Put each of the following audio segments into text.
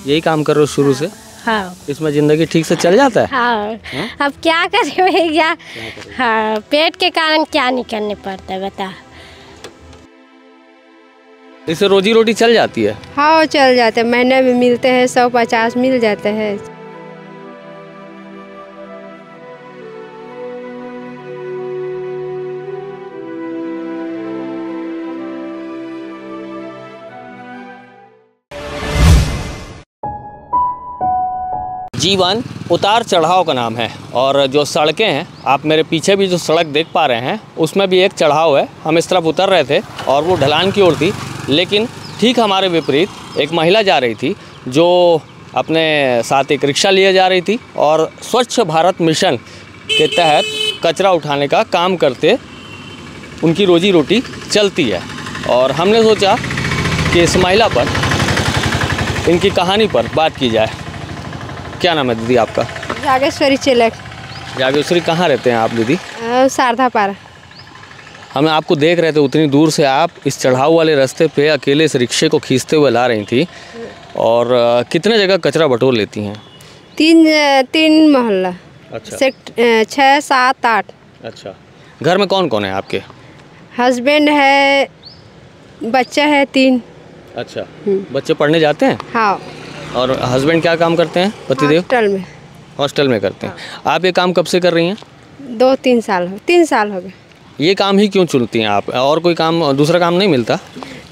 यही काम कर रहे हो शुरू से? हाँ। इसमें जिंदगी ठीक से चल जाता है? हाँ। अब क्या करें भैया, हाँ पेट के कारण क्या नहीं करने पड़ता है बता। इससे रोजी रोटी चल जाती है? हाँ चल जाते हैं, महीने में मिलते हैं 150 मिल जाते हैं। जीवन उतार चढ़ाव का नाम है और जो सड़कें हैं, आप मेरे पीछे भी जो सड़क देख पा रहे हैं उसमें भी एक चढ़ाव है। हम इस तरफ उतर रहे थे और वो ढलान की ओर थी, लेकिन ठीक हमारे विपरीत एक महिला जा रही थी जो अपने साथ एक रिक्शा लिए जा रही थी और स्वच्छ भारत मिशन के तहत कचरा उठाने का काम करते उनकी रोजी रोटी चलती है। और हमने सोचा कि इस महिला पर, इनकी कहानी पर बात की जाए। क्या नाम है दीदी आपका? जागेश्वरी चिलक। जागेश्वरी, कहाँ रहते हैं आप दीदी? शारदा पारा। हम आपको देख रहे थे उतनी दूर से, आप इस चढ़ाव वाले रास्ते पे अकेले इस रिक्शे को खींचते हुए ला रही थी। और कितने जगह कचरा बटोर लेती हैं? तीन मोहल्ला। अच्छा। 6, 7, 8। अच्छा। घर में कौन कौन है आपके? हस्बैंड है, बच्चा है 3। अच्छा। बच्चे पढ़ने जाते हैं? हाँ। और हस्बैंड क्या काम करते हैं पतिदेव? हॉस्टल में। हॉस्टल में करते हैं। आप ये काम कब से कर रही हैं? 2-3 साल हो 3 साल हो गए। ये काम ही क्यों चुनती हैं आप? और कोई काम, दूसरा काम नहीं मिलता?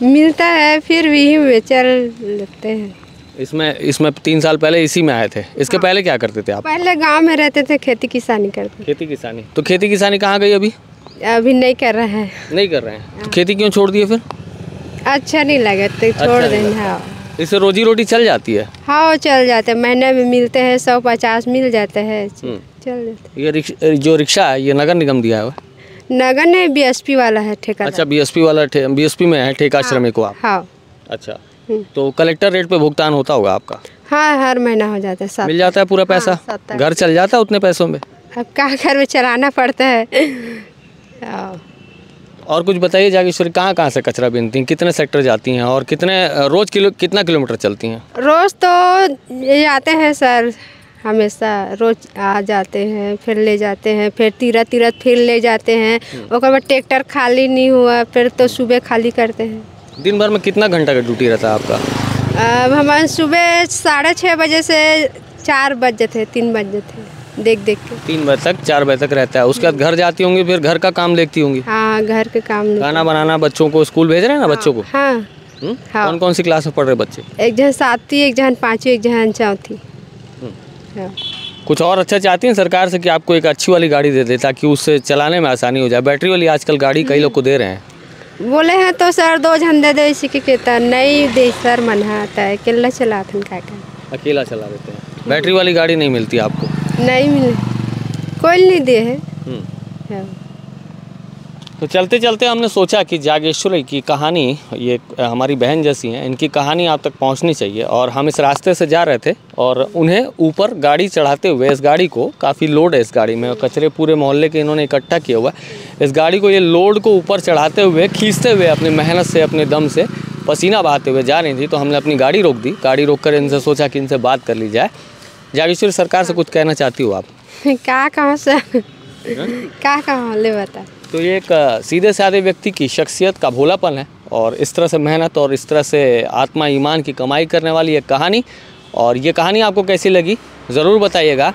मिलता है, फिर भी चल लेते हैं। इसमें 3 साल पहले इसी में आए थे। इसके पहले क्या करते थे आप? पहले गांव में रहते थे, खेती किसानी करते। खेती किसानी? तो खेती किसानी कहाँ गई अभी? अभी नहीं कर रहे हैं। नहीं कर रहे हैं? तो खेती क्यों छोड़ दिए फिर? अच्छा नहीं लगे तो छोड़ देंगे। हाँ। इससे रोजी रोटी चल जाती है? हाँ चल जाते हैं, महीने में मिलते हैं 150 मिल जाते हैं, चल जाते। ये जो रिक्शा है ये नगर निगम दिया है? नगर ने बीएसपी वाला है ठेका। अच्छा, बीएसपी वाला, बीएसपी में है ठेका श्रमिक को आप? हाँ। अच्छा। तो कलेक्टर रेट पे भुगतान होता होगा आपका? हाँ हर महीना हो जाता है। मिल जाता है पूरा पैसा? घर चल जाता है उतने पैसों में? अब क्या घर में चलाना पड़ता है। और कुछ बताइए जागेश्वरी, कहाँ कहाँ से कचरा बीनती हैं, कितने सेक्टर जाती हैं और कितना किलोमीटर चलती हैं? रोज़ तो ये आते हैं सर, हमेशा रोज आ जाते हैं, फिर ले जाते हैं, फिर तीरथ फिर ले जाते हैं। उसके बाद ट्रैक्टर खाली नहीं हुआ फिर तो सुबह खाली करते हैं। दिन भर में कितना घंटा का ड्यूटी रहता है आपका? अब हमारे सुबह 6:30 बजे से 4 बजे थे, 3 बजे थे, देख के 3 बजे तक 4 बजे तक रहता है। उसके बाद घर जाती होंगी, फिर घर का काम देखती होंगी? हाँ घर के काम, खाना बनाना, बच्चों को स्कूल भेज रहे हैं ना? बच्चों को? हाँ। हाँ। कौन कौन सी क्लास में पढ़ रहे बच्चे? एक जन 7वीं, एक जन 5वीं, एक जन 4वीं। हाँ। कुछ और अच्छा चाहती हैं सरकार से कि आपको एक अच्छी वाली गाड़ी दे दे ताकि उससे चलाने में आसानी हो जाए? बैटरी वाली आजकल गाड़ी कई लोग को दे रहे हैं। बोले हैं तो सर 2 झंडे दे, इसी के कहता नहीं दे सर, मना आता है, अकेला चलाते हैं, क्या करें? अकेला चला देते हैं। बैटरी वाली गाड़ी नहीं मिलती आपको? नहीं मिले, कोई नहीं दे है। तो चलते चलते हमने सोचा कि जागेश्वरी की कहानी, ये हमारी बहन जैसी हैं, इनकी कहानी आप तक पहुंचनी चाहिए। और हम इस रास्ते से जा रहे थे और उन्हें ऊपर गाड़ी चढ़ाते हुए, इस गाड़ी को काफ़ी लोड है, इस गाड़ी में कचरे पूरे मोहल्ले के इन्होंने इकट्ठा किया हुआ है। इस गाड़ी को, ये लोड को ऊपर चढ़ाते हुए, खींचते हुए, अपनी मेहनत से, अपने दम से, पसीना बहाते हुए जा रही थी। तो हमने अपनी गाड़ी रोक दी। गाड़ी रोक कर इनसे सोचा कि इनसे बात कर ली जाए। जागेश्वरी, सरकार से कुछ कहना चाहती हो आप? क्या कहाँ से क्या कहाँ ले बता। तो ये एक सीधे साधे व्यक्ति की शख्सियत का भोलापन है और इस तरह से मेहनत और इस तरह से आत्मा ईमान की कमाई करने वाली एक कहानी। और ये कहानी आपको कैसी लगी ज़रूर बताइएगा।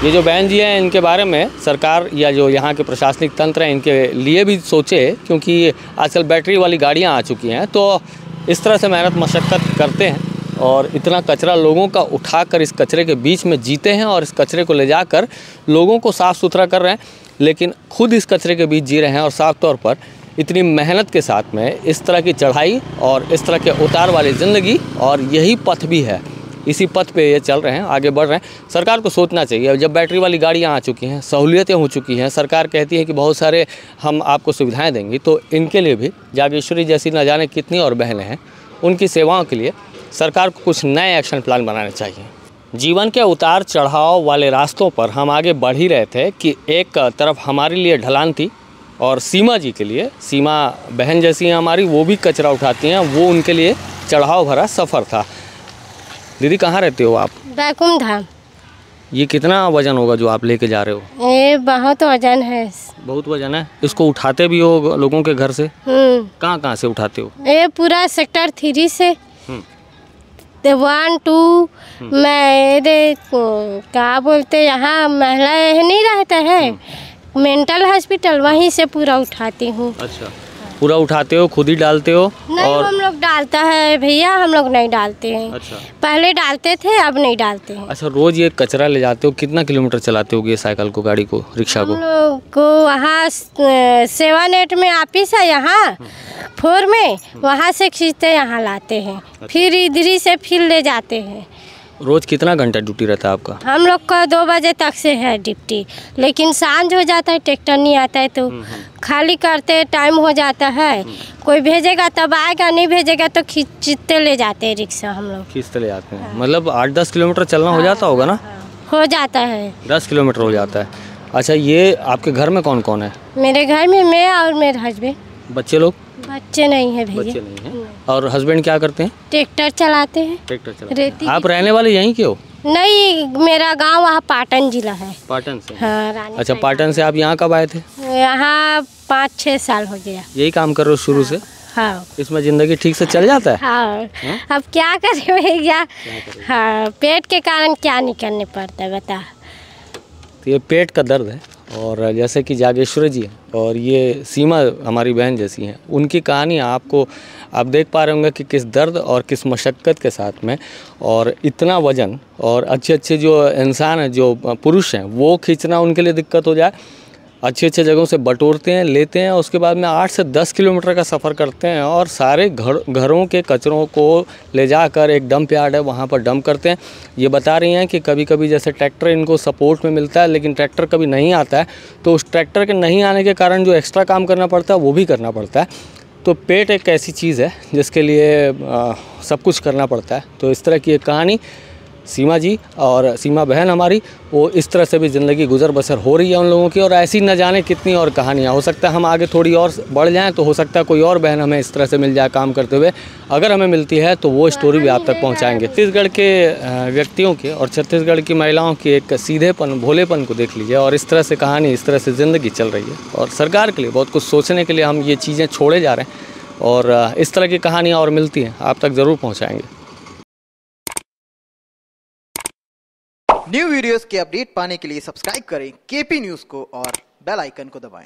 ये जो बहन जी हैं, इनके बारे में सरकार या जो यहाँ के प्रशासनिक तंत्र हैं, इनके लिए भी सोचे, क्योंकि आजकल बैटरी वाली गाड़ियाँ आ चुकी हैं। तो इस तरह से मेहनत मशक्क़त करते हैं और इतना कचरा लोगों का उठाकर इस कचरे के बीच में जीते हैं और इस कचरे को ले जाकर लोगों को साफ़ सुथरा कर रहे हैं, लेकिन खुद इस कचरे के बीच जी रहे हैं। और साफ तौर पर इतनी मेहनत के साथ में इस तरह की चढ़ाई और इस तरह के उतार वाली ज़िंदगी, और यही पथ भी है, इसी पथ पे ये चल रहे हैं, आगे बढ़ रहे हैं। सरकार को सोचना चाहिए, जब बैटरी वाली गाड़ियाँ आ चुकी हैं, सहूलियतें हो चुकी हैं, सरकार कहती है कि बहुत सारे हम आपको सुविधाएँ देंगी, तो इनके लिए भी जागेश्वरी जैसी न जाने कितनी और बहनें हैं, उनकी सेवाओं के लिए सरकार को कुछ नए एक्शन प्लान बनाने चाहिए। जीवन के उतार चढ़ाव वाले रास्तों पर हम आगे बढ़ ही रहे थे कि एक तरफ हमारे लिए ढलान थी और सीमा जी के लिए, सीमा बहन जैसी हैं हमारी, वो भी कचरा उठाती हैं, वो उनके लिए चढ़ाव भरा सफ़र था। दीदी कहाँ रहते हो आप? बैकुंठ धाम। ये कितना वजन होगा जो आप लेके जा रहे हो? ये बहुत वजन है। बहुत वजन है। इसको उठाते भी हो लोगों के घर से? कहाँ से उठाते हो? ये पूरा सेक्टर 3 से 1, 2 मैं क्या बोलते यहाँ महिला नहीं रहता है मेंटल हॉस्पिटल, वहीं से पूरा उठाती हूँ। अच्छा, पूरा उठाते हो, खुद ही डालते हो? नहीं, और हम लोग डालता है भैया, हम लोग नहीं डालते हैं। अच्छा, पहले डालते थे, अब नहीं डालते हैं। अच्छा, रोज ये कचरा ले जाते हो? कितना किलोमीटर चलाते हो ये साइकिल को, गाड़ी को, रिक्शा को? हम लोग को वहाँ सेवा नेट में ऑफिस है यहाँ 4 में, वहाँ से खींचते यहाँ लाते हैं। फिर इधर से फिर ले जाते हैं। रोज कितना घंटा ड्यूटी रहता है आपका? हम लोग का 2 बजे तक से है ड्यूटी, लेकिन सांझ हो जाता है, ट्रैक्टर नहीं आता है तो खाली करते टाइम हो जाता है। कोई भेजेगा तब आएगा, नहीं भेजेगा तो खींचते ले जाते हैं रिक्शा। हम लोग खींचते ले जाते हैं। मतलब 8-10 किलोमीटर चलना हो जाता होगा ना? हो जाता है, 10 किलोमीटर हो जाता है। अच्छा, ये आपके घर में कौन कौन है? मेरे घर में मैं और मेरे हस्बैंड। बच्चे लोग? बच्चे नहीं है भैया। बच्चे नहीं हैं। और हस्बैंड क्या करते हैं? ट्रैक्टर चलाते हैं। ट्रैक्टर चलाते हैं। रेती आप रहने वाले यहीं के हो? नहीं, मेरा गांव वहाँ पाटन जिला है। पाटन से? हाँ, रानी। अच्छा, पाटन से आप यहाँ कब आए थे? यहाँ 5-6 साल हो गया। यही काम कर रहे हो शुरू से? हाँ। इसमें जिंदगी ठीक से चल जाता है? हाँ, अब क्या करें भैया। हाँ, पेट के कारण क्या नहीं करने पड़ता है बता। तो ये पेट का दर्द है, और जैसे कि जागेश्वरी जी हैं और ये सीमा हमारी बहन जैसी हैं, उनकी कहानी आपको आप देख पा रहे होंगे कि किस दर्द और किस मशक्क़त के साथ में, और इतना वज़न, और अच्छे अच्छे जो इंसान हैं, जो पुरुष हैं, वो खींचना उनके लिए दिक्कत हो जाए। अच्छे अच्छे जगहों से बटोरते हैं, लेते हैं, उसके बाद में 8 से 10 किलोमीटर का सफ़र करते हैं और सारे घरों के कचरों को ले जाकर एक डंप यार्ड है वहाँ पर डंप करते हैं। ये बता रही हैं कि कभी कभी जैसे ट्रैक्टर इनको सपोर्ट में मिलता है, लेकिन ट्रैक्टर कभी नहीं आता है, तो उस ट्रैक्टर के नहीं आने के कारण जो एक्स्ट्रा काम करना पड़ता है वो भी करना पड़ता है। तो पेट एक ऐसी चीज़ है जिसके लिए सब कुछ करना पड़ता है। तो इस तरह की एक कहानी सीमा जी और सीमा बहन हमारी, वो इस तरह से भी ज़िंदगी गुजर बसर हो रही है उन लोगों की, और ऐसी न जाने कितनी और कहानियाँ। हो सकता है हम आगे थोड़ी और बढ़ जाएं, तो हो सकता है कोई और बहन हमें इस तरह से मिल जाए काम करते हुए। अगर हमें मिलती है तो वो स्टोरी भी आप तक पहुंचाएंगे। छत्तीसगढ़ के व्यक्तियों के और छत्तीसगढ़ की महिलाओं की एक सीधेपन, भोलेपन को देख लीजिए, और इस तरह से कहानी, इस तरह से ज़िंदगी चल रही है। और सरकार के लिए बहुत कुछ सोचने के लिए हम ये चीज़ें छोड़े जा रहे हैं, और इस तरह की कहानियाँ और मिलती हैं आप तक ज़रूर पहुँचाएँगे। न्यू वीडियोस के अपडेट पाने के लिए सब्सक्राइब करें केपी न्यूज़ को और बेल आइकन को दबाएं।